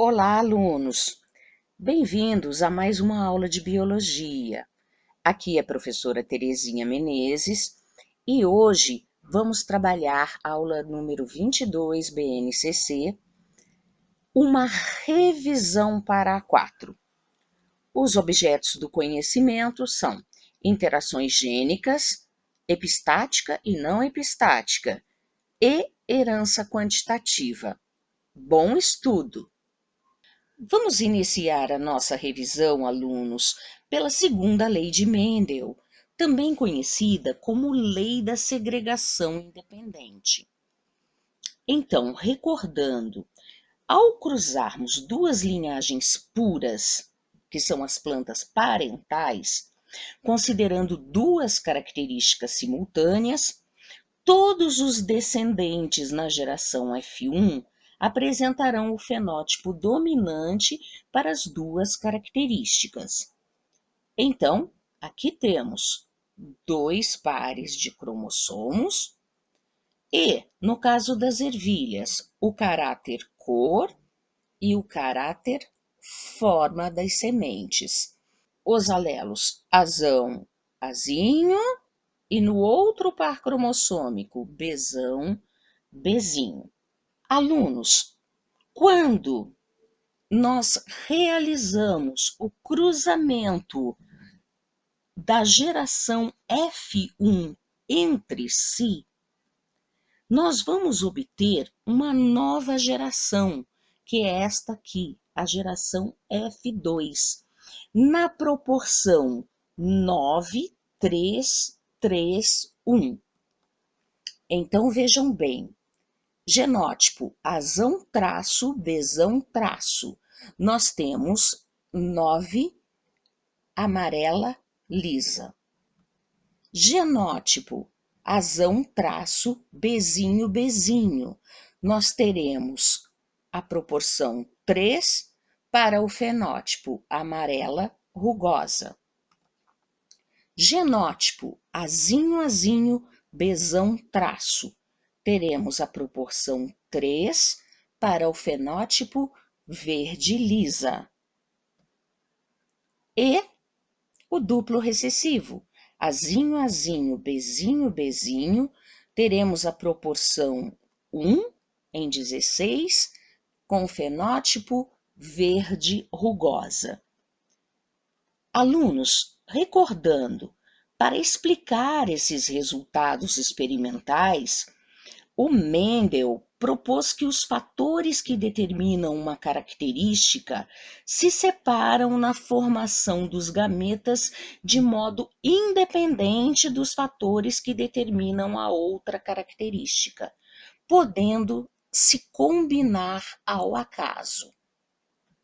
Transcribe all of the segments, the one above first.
Olá, alunos! Bem-vindos a mais uma aula de biologia. Aqui é a professora Terezinha Menezes e hoje vamos trabalhar a aula número 22 BNCC, uma revisão para a 4. Os objetos do conhecimento são interações gênicas, epistática e não epistática e herança quantitativa. Bom estudo! Vamos iniciar a nossa revisão, alunos, pela segunda lei de Mendel, também conhecida como lei da segregação independente. Então, recordando, ao cruzarmos duas linhagens puras, que são as plantas parentais, considerando duas características simultâneas, todos os descendentes na geração F1 apresentarão o fenótipo dominante para as duas características. Então, aqui temos dois pares de cromossomos e, no caso das ervilhas, o caráter cor e o caráter forma das sementes. Os alelos azão, azinho, e no outro par cromossômico, Bzão, Bzinho. Alunos, quando nós realizamos o cruzamento da geração F1 entre si, nós vamos obter uma nova geração, que é esta aqui, a geração F2, na proporção 9, 3, 3, 1. Então, vejam bem, genótipo azão traço, Bzão traço. Nós temos 9 amarela lisa. Genótipo azão traço, Bzinho, Bzinho. Nós teremos a proporção 3 para o fenótipo amarela rugosa. Genótipo azinho, azinho, Bzão traço. Teremos a proporção 3 para o fenótipo verde lisa. E o duplo recessivo, azinho, azinho, Bzinho, Bzinho, teremos a proporção 1 em 16, com o fenótipo verde rugosa. Alunos, recordando, para explicar esses resultados experimentais, o Mendel propôs que os fatores que determinam uma característica se separam na formação dos gametas de modo independente dos fatores que determinam a outra característica, podendo se combinar ao acaso.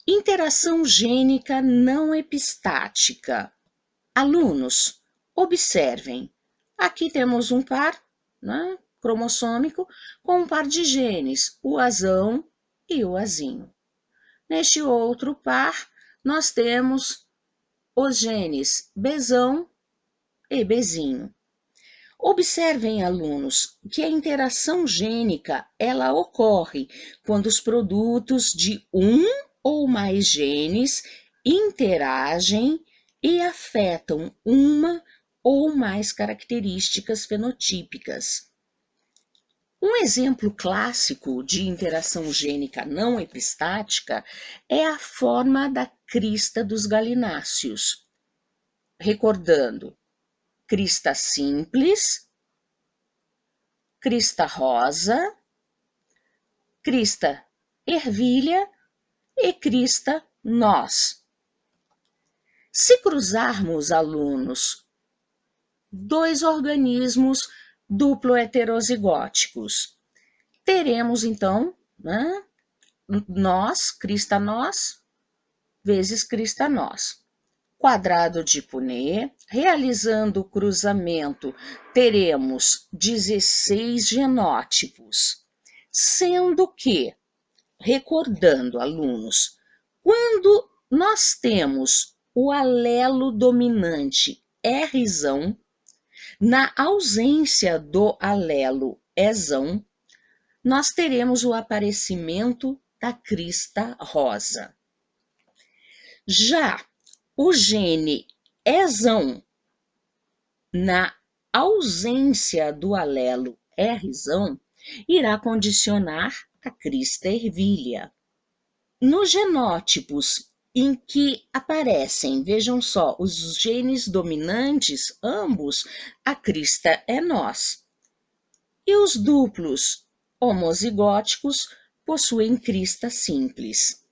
Interação gênica não epistática. Alunos, observem, aqui temos um par, né, cromossômico com um par de genes, o azão e o azinho. Neste outro par, nós temos os genes Bzão e Bzinho. Observem, alunos, que a interação gênica ela ocorre quando os produtos de um ou mais genes interagem e afetam uma ou mais características fenotípicas. Um exemplo clássico de interação gênica não epistática é a forma da crista dos galináceos. Recordando, crista simples, crista rosa, crista ervilha e crista noz. Se cruzarmos, alunos, dois organismos duplo heterozigóticos, teremos então, né, nós, crista nós, vezes crista nós. Quadrado de Punnett, realizando o cruzamento, teremos 16 genótipos, sendo que, recordando, alunos, quando nós temos o alelo dominante Rzão, na ausência do alelo Ezão, nós teremos o aparecimento da crista rosa. Já o gene Ezão, na ausência do alelo Rzão, irá condicionar a crista ervilha. Nos genótipos em que aparecem, vejam só, os genes dominantes, ambos, a crista é nós. E os duplos homozigóticos possuem crista simples.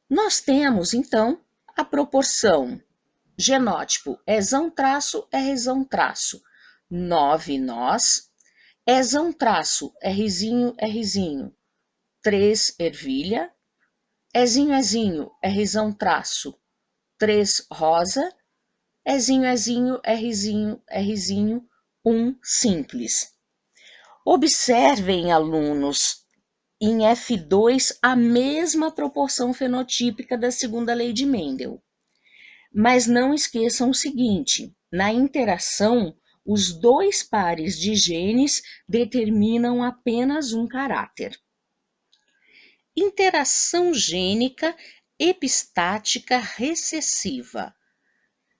Nós temos, então, a proporção genótipo Ezão-Rzão-, 9 nós, Ezão-Rzinho, 3 ervilha, Ezinho, Rzão-, 3 rosa, Ezinho, Rzinho, 1 simples. Observem, alunos, em F2 a mesma proporção fenotípica da segunda lei de Mendel. Mas não esqueçam o seguinte: na interação, os dois pares de genes determinam apenas um caráter. Interação gênica epistática recessiva.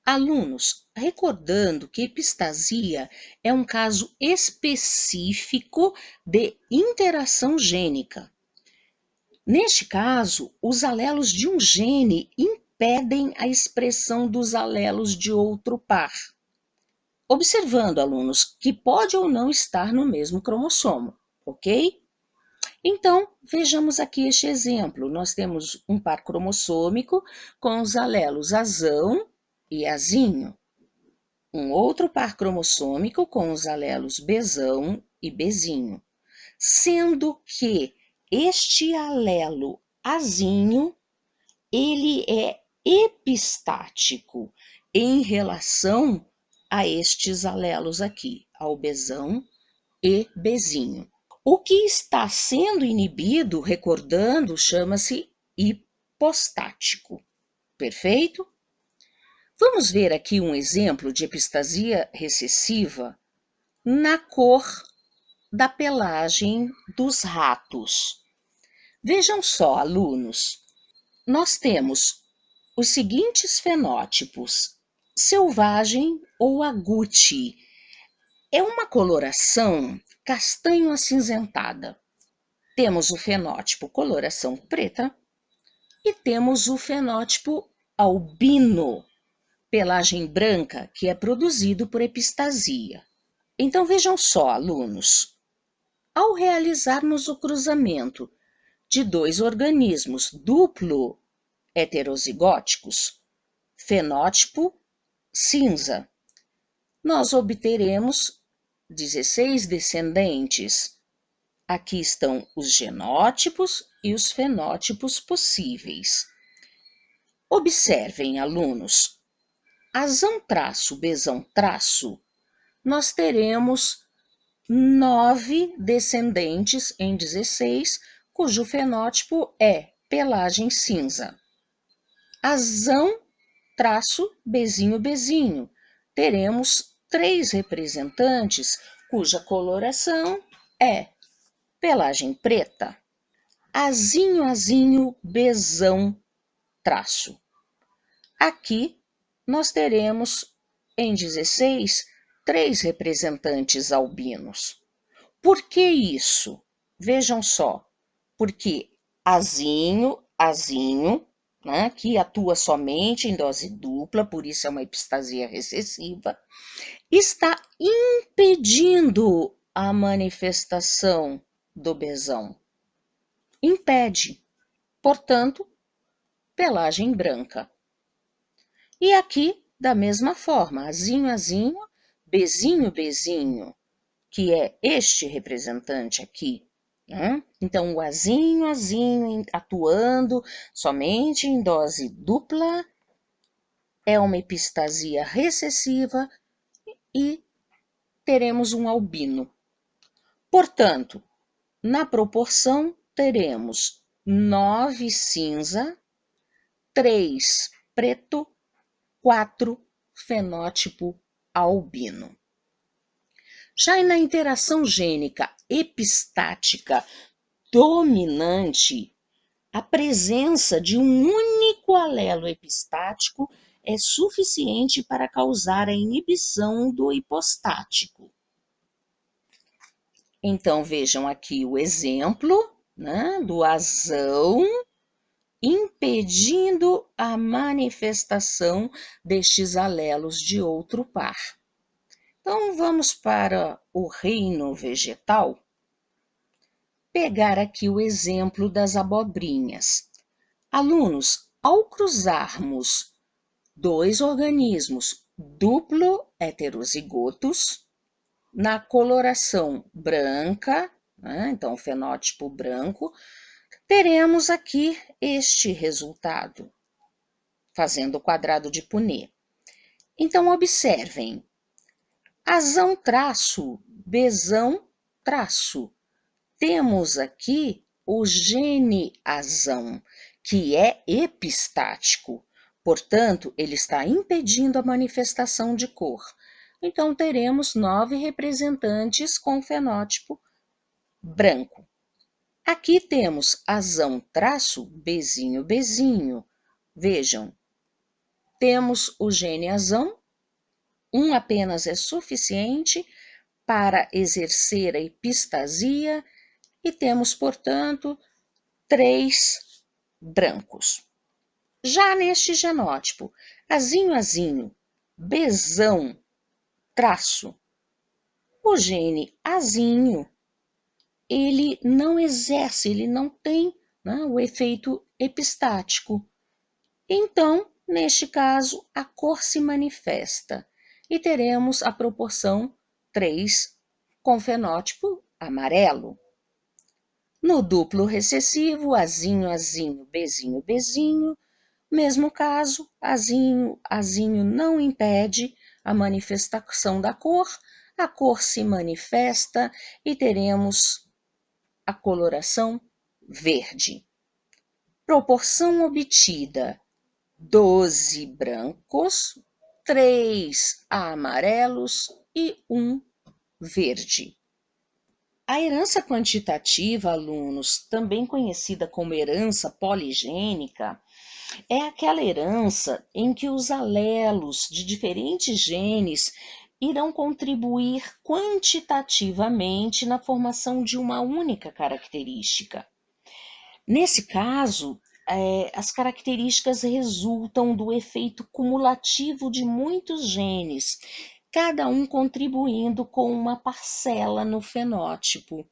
Alunos, recordando que epistasia é um caso específico de interação gênica. Neste caso, os alelos de um gene impedem a expressão dos alelos de outro par. Observando, alunos, que pode ou não estar no mesmo cromossomo, ok? Então, vejamos aqui este exemplo. Nós temos um par cromossômico com os alelos azão e azinho. Um outro par cromossômico com os alelos Bzão e Bzinho. Sendo que este alelo azinho, ele é epistático em relação a estes alelos aqui, ao Bzão e Bzinho. O que está sendo inibido, recordando, chama-se hipostático. Perfeito? Vamos ver aqui um exemplo de epistasia recessiva na cor da pelagem dos ratos. Vejam só, alunos, nós temos os seguintes fenótipos: selvagem ou agouti. É uma coloração castanho acinzentada. Temos o fenótipo coloração preta e temos o fenótipo albino, pelagem branca, que é produzido por epistasia. Então vejam só, alunos, ao realizarmos o cruzamento de dois organismos duplo heterozigóticos, fenótipo cinza, nós obteremos 16 descendentes. Aqui estão os genótipos e os fenótipos possíveis. Observem, alunos, azão-, bezão-, nós teremos 9 descendentes em 16, cujo fenótipo é pelagem cinza. Azão-, bezinho, teremos 3 representantes, cuja coloração é pelagem preta. Azinho, bezão, Aqui nós teremos em 16 3 representantes albinos. Por que isso? Vejam só, porque azinho, né, que atua somente em dose dupla, por isso é uma epistasia recessiva, está impedindo a manifestação do bezão. Impede, portanto, pelagem branca. E aqui, da mesma forma, azinho, bezinho, que é este representante aqui. Né? Então, o azinho, atuando somente em dose dupla, é uma epistasia recessiva e teremos um albino. Portanto, na proporção, teremos 9 cinza, 3 preto, 4 fenótipo albino. Já na interação gênica epistática dominante, a presença de um único alelo epistático é suficiente para causar a inibição do hipostático. Então, vejam aqui o exemplo, né, do azão impedindo a manifestação destes alelos de outro par. Então, vamos para o reino vegetal. Pegar aqui o exemplo das abobrinhas. Alunos, ao cruzarmos dois organismos duplo heterozigotos, na coloração branca, né, então fenótipo branco, teremos aqui este resultado, fazendo o quadrado de Punnett. Então, observem, azão traço, bezão traço. Temos aqui o gene azão, que é epistático, portanto, ele está impedindo a manifestação de cor. Então, teremos 9 representantes com fenótipo branco. Aqui temos azão traço, bezinho, bezinho. Vejam, temos o gene azão, um apenas é suficiente para exercer a epistasia e temos, portanto, 3 brancos. Já neste genótipo, azinho, azinho, bezão, traço, o gene azinho, ele não exerce, ele não tem, né, o efeito epistático. Então, neste caso, a cor se manifesta e teremos a proporção 3 com fenótipo amarelo. No duplo recessivo, azinho, azinho, bezinho, bezinho, mesmo caso, azinho, azinho não impede a manifestação da cor, a cor se manifesta e teremos a coloração verde. Proporção obtida: 12 brancos, 3 amarelos e 1 verde. A herança quantitativa, alunos, também conhecida como herança poligênica, é aquela herança em que os alelos de diferentes genes irão contribuir quantitativamente na formação de uma única característica. Nesse caso, as características resultam do efeito cumulativo de muitos genes, cada um contribuindo com uma parcela no fenótipo.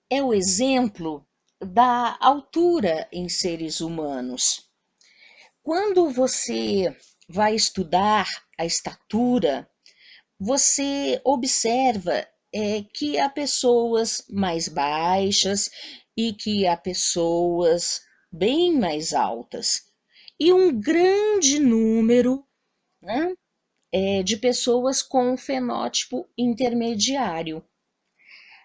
É o exemplo da altura em seres humanos. Quando você vai estudar a estatura, você observa que há pessoas mais baixas e que há pessoas bem mais altas. E um grande número, né, de pessoas com fenótipo intermediário.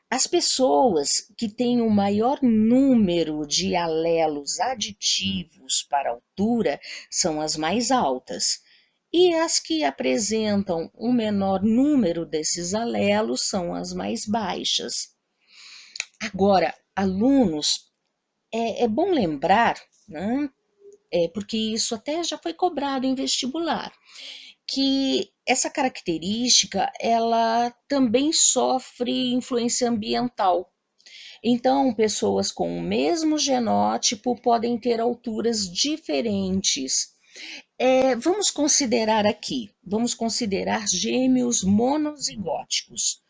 As pessoas que têm o maior número de alelos aditivos para a altura são as mais altas, e as que apresentam um menor número desses alelos são as mais baixas. Agora, alunos, é bom lembrar, né, porque isso até já foi cobrado em vestibular, que essa característica ela também sofre influência ambiental. Então, pessoas com o mesmo genótipo podem ter alturas diferentes. Vamos considerar aqui, vamos considerar gêmeos monozigóticos.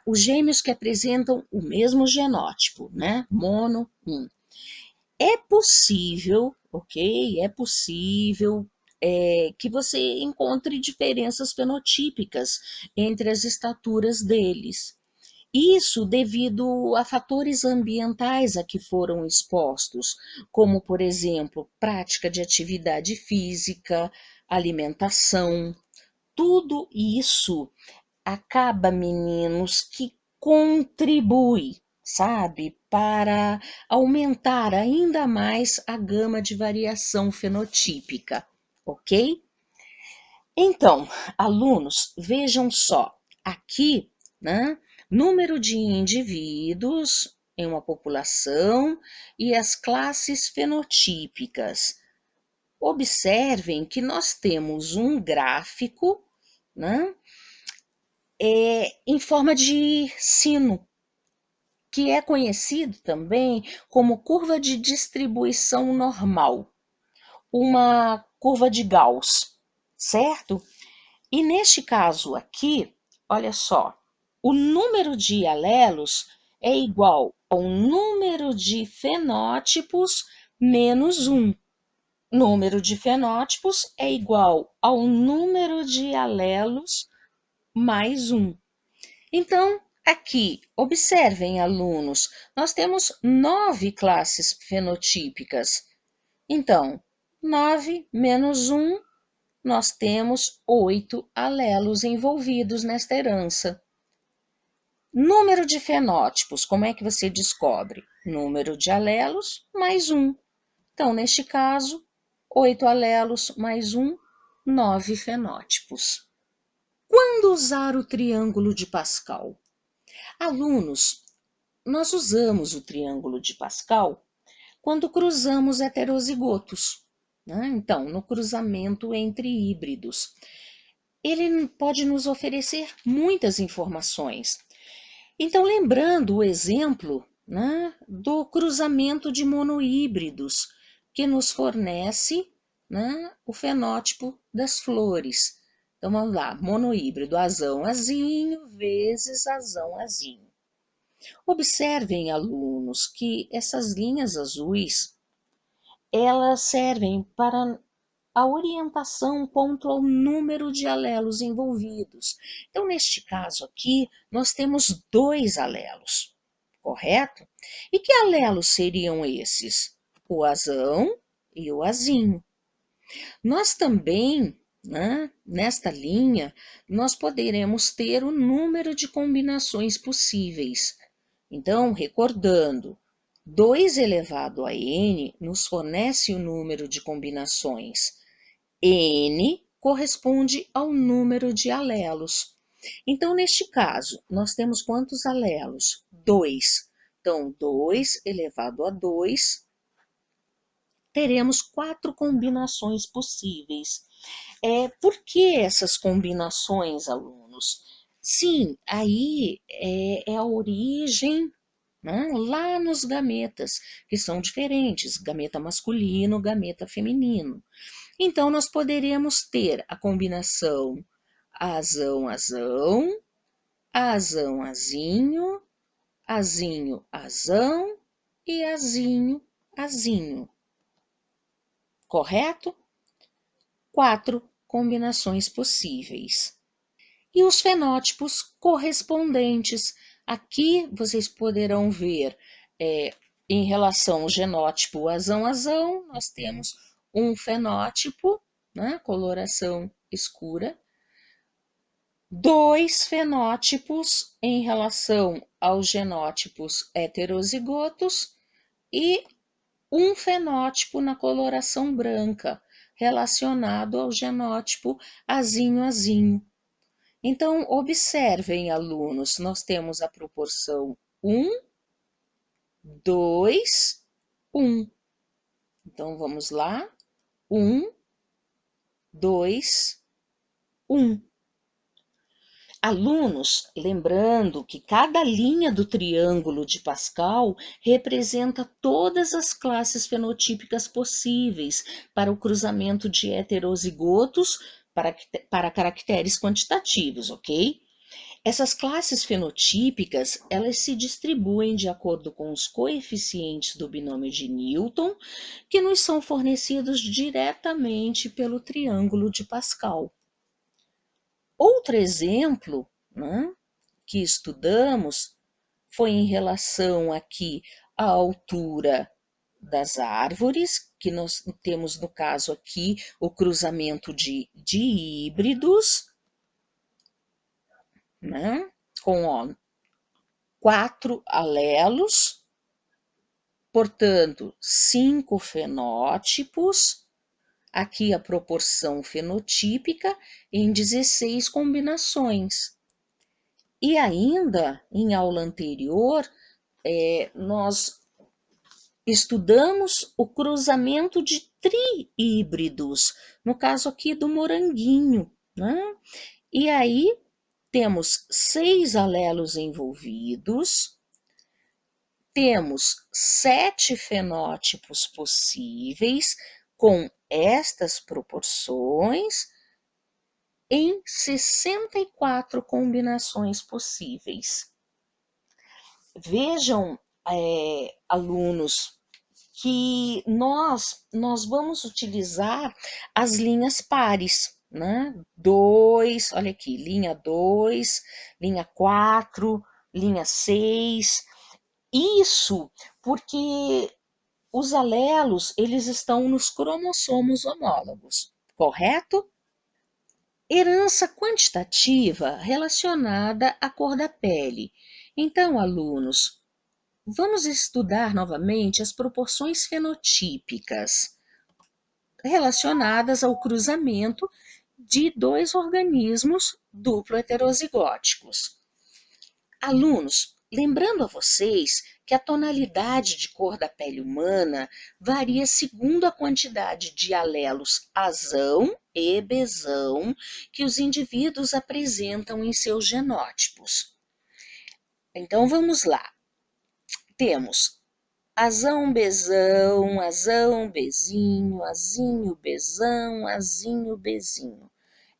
Os gêmeos que apresentam o mesmo genótipo, né? Mono 1. É possível, ok? É possível que você encontre diferenças fenotípicas entre as estaturas deles. Isso devido a fatores ambientais a que foram expostos, como, por exemplo, prática de atividade física, alimentação. Tudo isso acaba, meninos, que contribui, sabe, para aumentar ainda mais a gama de variação fenotípica, ok? Então, alunos, vejam só, aqui, né, número de indivíduos em uma população e as classes fenotípicas. Observem que nós temos um gráfico, né, em forma de sino, que é conhecido também como curva de distribuição normal, uma curva de Gauss, certo? E neste caso aqui, olha só, o número de alelos é igual ao número de fenótipos menos 1. Número de fenótipos é igual ao número de alelos mais 1. Então, aqui, observem, alunos, nós temos 9 classes fenotípicas. Então, 9 menos 1, nós temos 8 alelos envolvidos nesta herança. Número de fenótipos, como é que você descobre? Número de alelos mais 1. Então, neste caso, 8 alelos mais 1, 9 fenótipos. Quando usar o triângulo de Pascal? Alunos, nós usamos o triângulo de Pascal quando cruzamos heterozigotos, né? Então, no cruzamento entre híbridos. Ele pode nos oferecer muitas informações. Então, lembrando o exemplo, né, do cruzamento de monohíbridos, que nos fornece, né, o fenótipo das flores. Então, vamos lá, monohíbrido, azão, azinho, vezes azão, azinho. Observem, alunos, que essas linhas azuis, elas servem para a orientação quanto ao número de alelos envolvidos. Então, neste caso aqui, nós temos 2 alelos, correto? E que alelos seriam esses? O azão e o azinho. Nós também, né, nesta linha, nós poderemos ter o número de combinações possíveis. Então, recordando, 2 elevado a n nos fornece o número de combinações. N corresponde ao número de alelos. Então, neste caso, nós temos quantos alelos? 2. Então, 2 elevado a 2, teremos 4 combinações possíveis. Por que essas combinações, alunos? Sim, aí é a origem, né, lá nos gametas, que são diferentes, gameta masculino, gameta feminino. Então, nós poderíamos ter a combinação azão-azão, azão-azinho, azinho-azão e azinho-azinho. Correto? 4 combinações possíveis. E os fenótipos correspondentes. Aqui vocês poderão ver, em relação ao genótipo azão-azão, nós temos um fenótipo, né, coloração escura, 2 fenótipos em relação aos genótipos heterozigotos e um fenótipo na coloração branca, relacionado ao genótipo azinho-azinho. Então, observem, alunos, nós temos a proporção 1, 2, 1. Então, vamos lá. 1, 2, 1. Alunos, lembrando que cada linha do triângulo de Pascal representa todas as classes fenotípicas possíveis para o cruzamento de heterozigotos para caracteres quantitativos, ok? Essas classes fenotípicas, elas se distribuem de acordo com os coeficientes do binômio de Newton, que nos são fornecidos diretamente pelo triângulo de Pascal. Outro exemplo, né, que estudamos foi em relação aqui à altura das árvores, que nós temos no caso aqui o cruzamento de híbridos, né, com 4 alelos, portanto, 5 fenótipos, aqui a proporção fenotípica em 16 combinações. E ainda, em aula anterior, nós estudamos o cruzamento de tríhíbridos, no caso aqui do moranguinho, né? E aí temos 6 alelos envolvidos, temos 7 fenótipos possíveis com estas proporções em 64 combinações possíveis. Vejam, alunos, que nós vamos utilizar as linhas pares, né? 2, olha aqui, linha 2, linha 4, linha 6. Isso porque os alelos, eles estão nos cromossomos homólogos, correto? Herança quantitativa relacionada à cor da pele. Então, alunos, vamos estudar novamente as proporções fenotípicas relacionadas ao cruzamento de 2 organismos duplo heterozigóticos. Alunos, lembrando a vocês que a tonalidade de cor da pele humana varia segundo a quantidade de alelos azão e bezão que os indivíduos apresentam em seus genótipos. Então vamos lá. Temos azão, bezão, azão, bezinho, azinho, bezão, azinho, bezinho.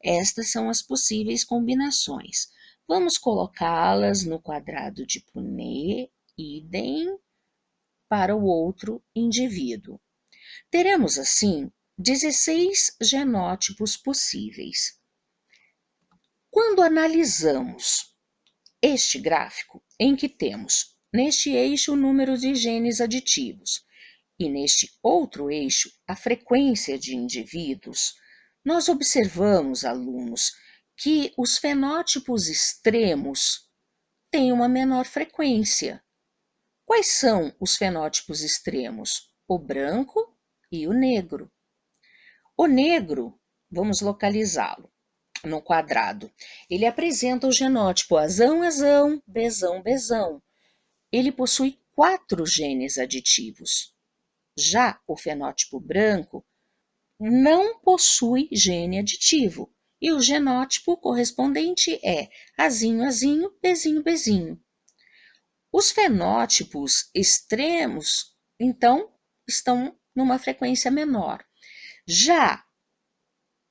Estas são as possíveis combinações. Vamos colocá-las no quadrado de Punnett, idem para o outro indivíduo. Teremos, assim, 16 genótipos possíveis. Quando analisamos este gráfico, em que temos neste eixo o número de genes aditivos e neste outro eixo a frequência de indivíduos, nós observamos, alunos, que os fenótipos extremos têm uma menor frequência. Quais são os fenótipos extremos? O branco e o negro. O negro, vamos localizá-lo no quadrado. Ele apresenta o genótipo azão, azão, bezão, bezão. Ele possui 4 genes aditivos. Já o fenótipo branco não possui gene aditivo e o genótipo correspondente é azinho, azinho, bezinho, bezinho. Os fenótipos extremos, então, estão numa frequência menor. Já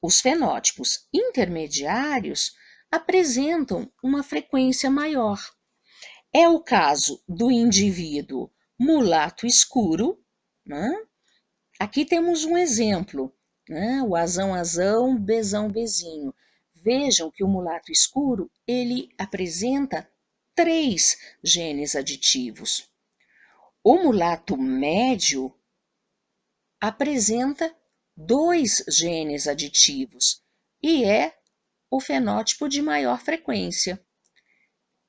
os fenótipos intermediários apresentam uma frequência maior. É o caso do indivíduo mulato escuro, né? Aqui temos um exemplo, né? O azão, azão, bezão, bezinho. Vejam que o mulato escuro, ele apresenta 3 genes aditivos. O mulato médio apresenta 2 genes aditivos e é o fenótipo de maior frequência.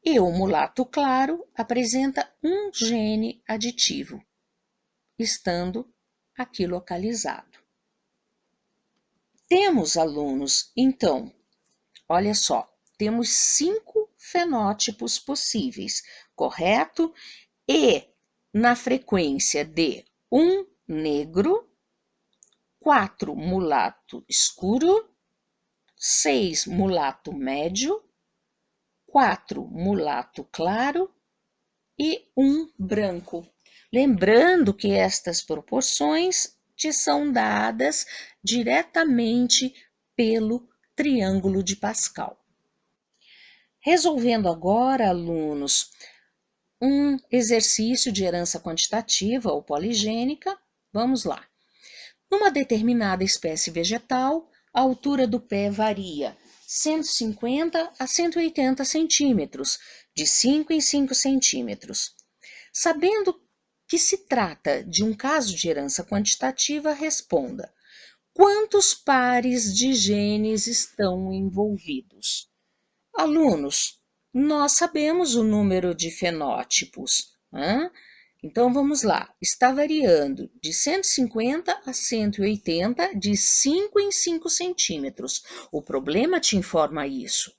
E o mulato claro apresenta 1 gene aditivo, estando aqui localizado. Temos, alunos, então, olha só, temos 5 fenótipos possíveis, correto? E na frequência de 1 negro, 4 mulato escuro, 6 mulato médio, 4 mulato claro e 1 branco. Lembrando que estas proporções te são dadas diretamente pelo triângulo de Pascal. Resolvendo agora, alunos, um exercício de herança quantitativa ou poligênica, vamos lá. Numa determinada espécie vegetal, a altura do pé varia 150 a 180 centímetros, de 5 em 5 centímetros. Sabendo que se trata de um caso de herança quantitativa, responda: quantos pares de genes estão envolvidos? Alunos, nós sabemos o número de fenótipos, né? Então vamos lá, está variando de 150 a 180, de 5 em 5 centímetros. O problema te informa isso.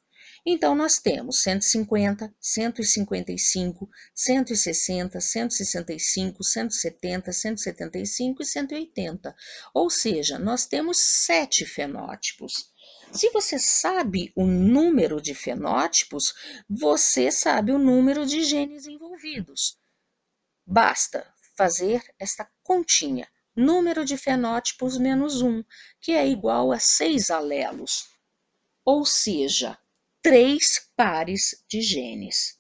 Então, nós temos 150, 155, 160, 165, 170, 175 e 180. Ou seja, nós temos 7 fenótipos. Se você sabe o número de fenótipos, você sabe o número de genes envolvidos. Basta fazer esta continha. Número de fenótipos menos 1, que é igual a 6 alelos, ou seja, 3 pares de genes.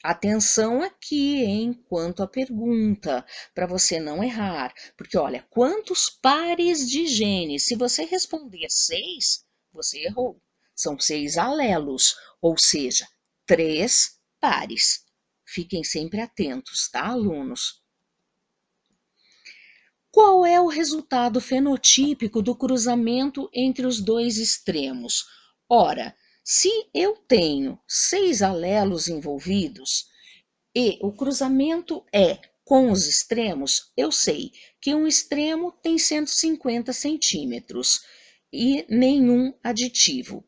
Atenção aqui, hein, quanto à pergunta, para você não errar. Porque, olha, quantos pares de genes? Se você responder 6, você errou. São 6 alelos, ou seja, 3 pares. Fiquem sempre atentos, tá, alunos? Qual é o resultado fenotípico do cruzamento entre os dois extremos? Ora, se eu tenho 6 alelos envolvidos e o cruzamento é com os extremos, eu sei que um extremo tem 150 centímetros e nenhum aditivo.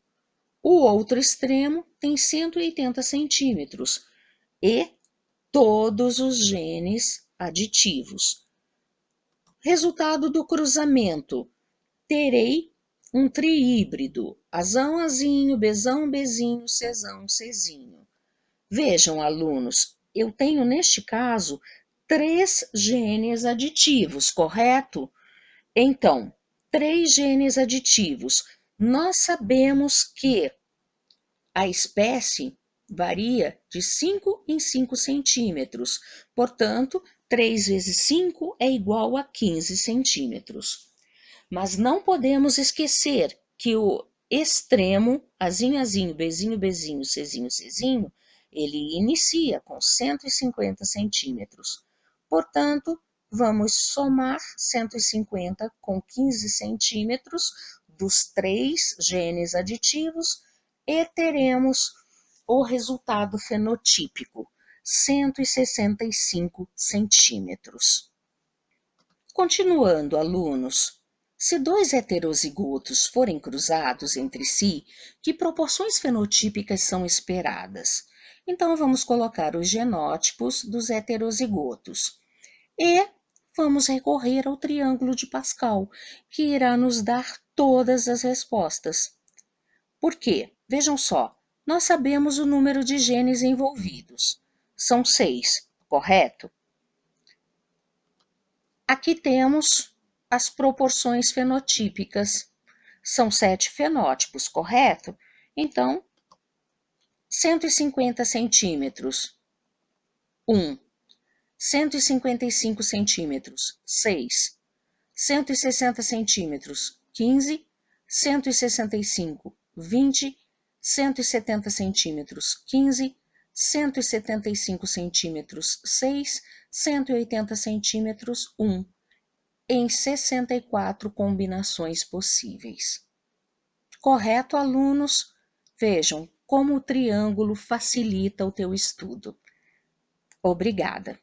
O outro extremo tem 180 centímetros e todos os genes aditivos. Resultado do cruzamento: terei um triíbrido, Azão, Azinho, Bzão, Bzinho, Czão, Czinho. Vejam, alunos, eu tenho neste caso 3 genes aditivos, correto? Então, 3 genes aditivos. Nós sabemos que a espécie varia de 5 em 5 centímetros, portanto, 3 vezes 5 é igual a 15 centímetros. Mas não podemos esquecer que o extremo, Azinho, Azinho, Bzinho, Bzinho, Czinho, Czinho, ele inicia com 150 centímetros. Portanto, vamos somar 150 com 15 centímetros dos 3 genes aditivos e teremos o resultado fenotípico, 165 centímetros. Continuando, alunos, se 2 heterozigotos forem cruzados entre si, que proporções fenotípicas são esperadas? Então, vamos colocar os genótipos dos heterozigotos e vamos recorrer ao triângulo de Pascal, que irá nos dar todas as respostas. Por quê? Vejam só, nós sabemos o número de genes envolvidos. São 6, correto? Aqui temos as proporções fenotípicas. São 7 fenótipos, correto? Então, 150 centímetros, 1. 155 centímetros, 6. 160 centímetros, 15. 165, 20. 170 centímetros, 15. 175 centímetros, 6. 180 centímetros, 1. Em 64 combinações possíveis. Correto, alunos? Vejam como o triângulo facilita o teu estudo. Obrigada.